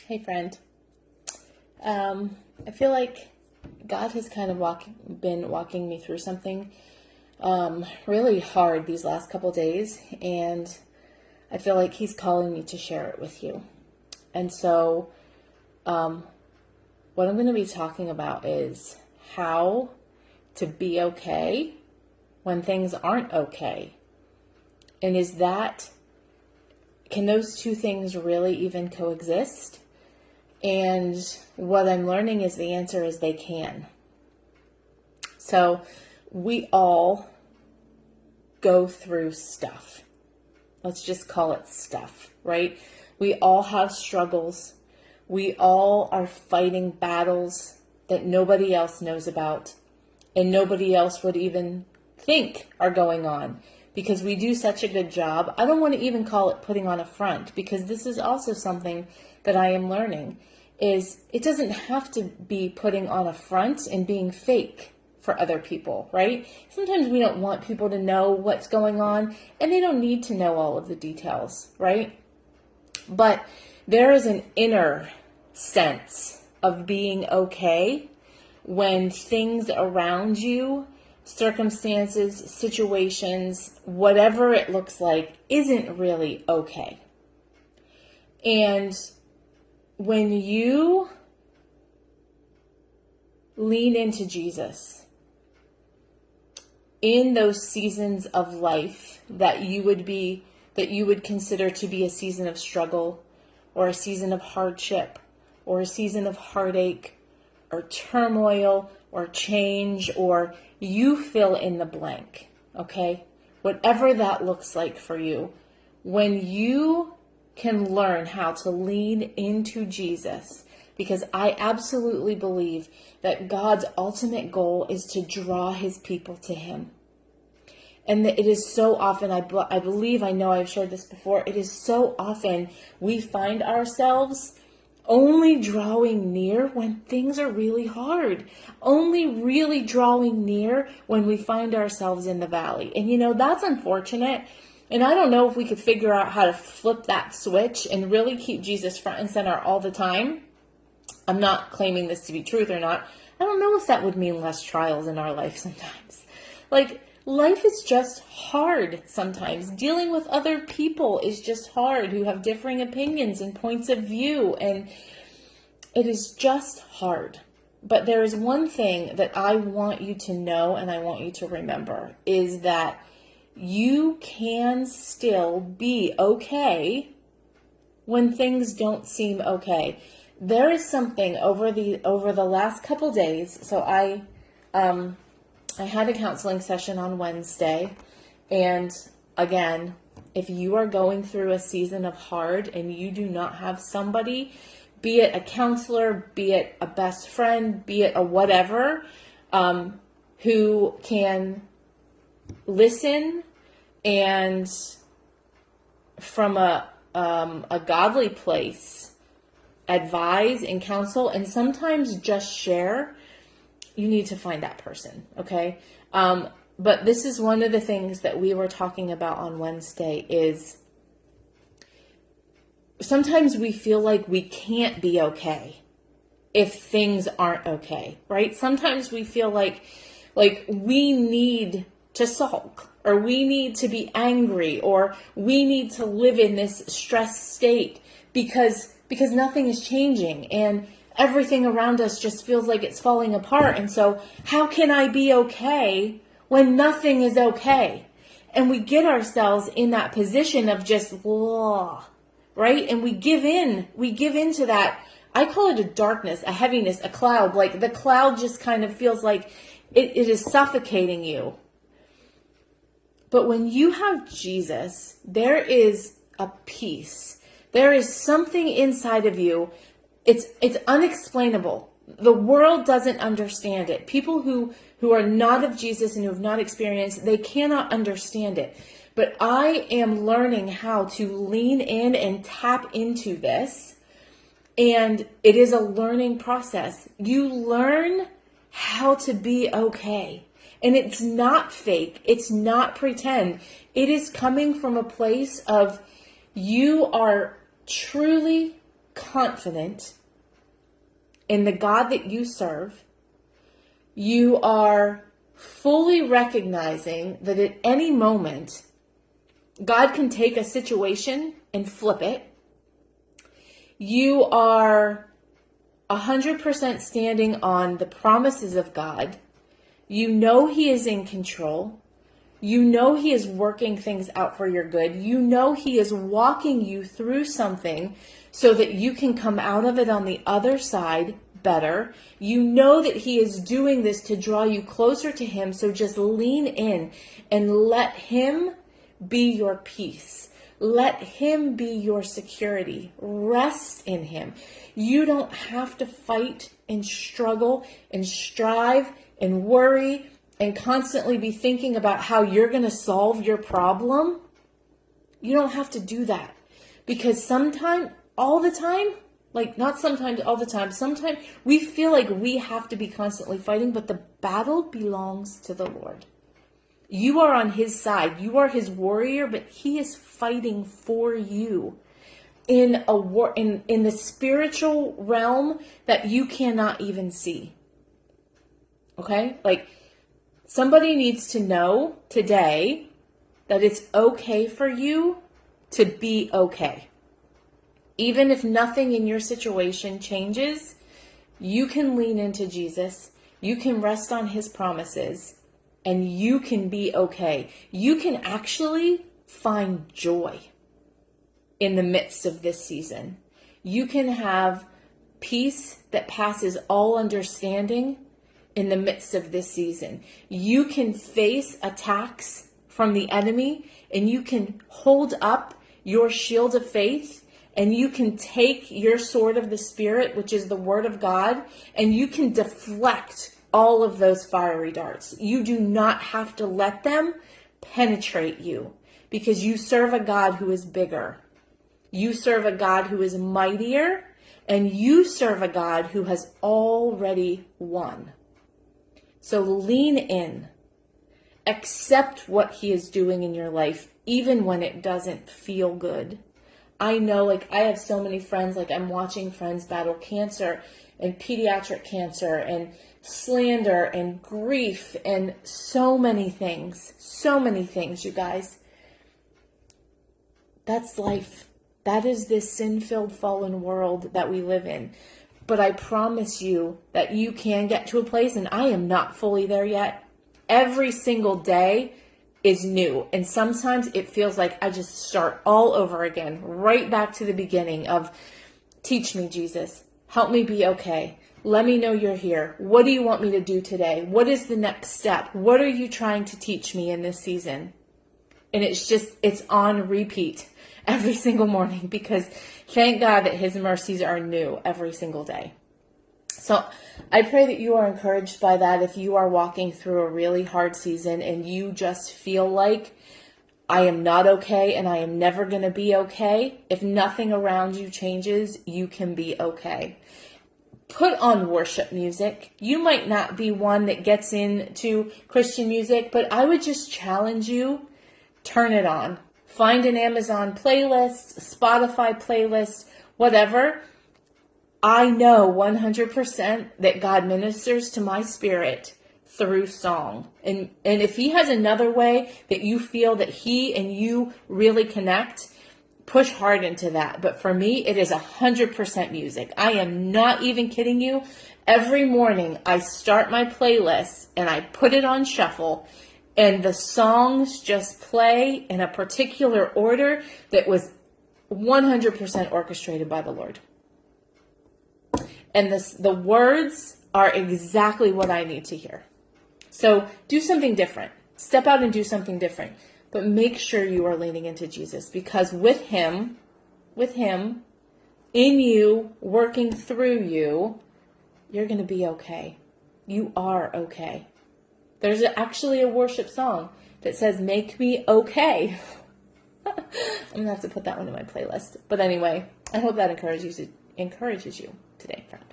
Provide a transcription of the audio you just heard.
Hey, friend. I feel like God has kind of been walking me through something really hard these last couple days, and I feel like He's calling me to share it with you. And so, what I'm going to be talking about is how to be okay when things aren't okay. And can those two things really even coexist? And what I'm learning is the answer is they can. So we all go through stuff. Let's just call it stuff, right? We all have struggles. We all are fighting battles that nobody else knows about and nobody else would even think are going on because we do such a good job. I don't want to even call it putting on a front, because this is also something that I am learning, is it doesn't have to be putting on a front and being fake for other people, right? Sometimes we don't want people to know what's going on, and they don't need to know all of the details, right? But there is an inner sense of being okay when things around you, circumstances, situations, whatever it looks like, isn't really okay. And when you lean into Jesus in those seasons of life that you would consider to be a season of struggle, or a season of hardship, or a season of heartache, or turmoil, or change, or you fill in the blank, okay? Whatever that looks like for you, when you can learn how to lean into Jesus, because I absolutely believe that God's ultimate goal is to draw His people to Him. And it is so often, I believe, I know I've shared this before, it is so often we find ourselves only drawing near when things are really hard. Only really drawing near when we find ourselves in the valley. And that's unfortunate. And I don't know if we could figure out how to flip that switch and really keep Jesus front and center all the time. I'm not claiming this to be truth or not. I don't know if that would mean less trials in our life sometimes. Life is just hard sometimes. Dealing with other people is just hard, who have differing opinions and points of view, and it is just hard. But there is one thing that I want you to know and I want you to remember, is that you can still be okay when things don't seem okay. There is something over the last couple days. So I had a counseling session on Wednesday, and again, if you are going through a season of hard and you do not have somebody, be it a counselor, be it a best friend, be it a whatever, who can listen and from a godly place advise and counsel, and sometimes just share, you need to find that person, okay? But this is one of the things that we were talking about on Wednesday, is sometimes we feel like we can't be okay if things aren't okay, right? Sometimes we feel like we need to sulk, or we need to be angry, or we need to live in this stressed state because nothing is changing and everything around us just feels like it's falling apart. And so how can I be okay when nothing is okay? And we get ourselves in that position of just, right? And we give into that. I call it a darkness, a heaviness, a cloud. Like the cloud just kind of feels like it is suffocating you. But when you have Jesus, there is a peace. There is something inside of you. It's unexplainable. The world doesn't understand it. People who are not of Jesus and who have not experienced, they cannot understand it. But I am learning how to lean in and tap into this. And it is a learning process. You learn how to be okay. And it's not fake. It's not pretend. It is coming from a place of you are truly confident in the God that you serve. You are fully recognizing that at any moment, God can take a situation and flip it. You are 100% standing on the promises of God. You know He is in control. You know He is working things out for your good. You know He is walking you through something so that you can come out of it on the other side better. You know that He is doing this to draw you closer to Him. So just lean in and let Him be your peace. Let Him be your security. Rest in Him. You don't have to fight and struggle and strive and worry and constantly be thinking about how you're going to solve your problem. You don't have to do that. Because sometimes, all the time, like not sometimes, all the time, sometimes we feel like we have to be constantly fighting, but the battle belongs to the Lord. You are on His side. You are His warrior, but He is fighting for you in a war, in the spiritual realm that you cannot even see. Okay? Like, somebody needs to know today that it's okay for you to be okay. Even if nothing in your situation changes, you can lean into Jesus. You can rest on His promises, and you can be okay. You can actually find joy in the midst of this season. You can have peace that passes all understanding in the midst of this season. You can face attacks from the enemy, and you can hold up your shield of faith, and you can take your sword of the Spirit, which is the Word of God, and you can deflect all of those fiery darts. You do not have to let them penetrate you, because you serve a God who is bigger. You serve a God who is mightier, and you serve a God who has already won. So lean in. Accept what He is doing in your life, even when it doesn't feel good. I know, like, I have so many friends, like, I'm watching friends battle cancer and pediatric cancer and slander and grief and so many things, you guys. That's life. That is this sin-filled, fallen world that we live in. But I promise you that you can get to a place, and I am not fully there yet. Every single day is new. And sometimes it feels like I just start all over again, right back to the beginning of, teach me, Jesus. Help me be okay. Let me know you're here. What do you want me to do today? What is the next step? What are you trying to teach me in this season? And it's on repeat every single morning, because thank God that His mercies are new every single day. So I pray that you are encouraged by that. If you are walking through a really hard season and you just feel like, I am not okay and I am never going to be okay, if nothing around you changes, you can be okay. Put on worship music. You might not be one that gets into Christian music, but I would just challenge you, turn it on. Find an Amazon playlist, Spotify playlist, whatever. I know 100% that God ministers to my spirit through song. And if He has another way that you feel that He and you really connect, push hard into that. But for me, it is 100% music. I am not even kidding you. Every morning I start my playlist and I put it on shuffle, and the songs just play in a particular order that was 100% orchestrated by the Lord. And the words are exactly what I need to hear. So do something different. Step out and do something different. But make sure you are leaning into Jesus, because with Him, in you, working through you, you're going to be okay. You are okay. There's actually a worship song that says, "Make me okay." I'm going to have to put that one in my playlist. But anyway, I hope that encourages you today, friend.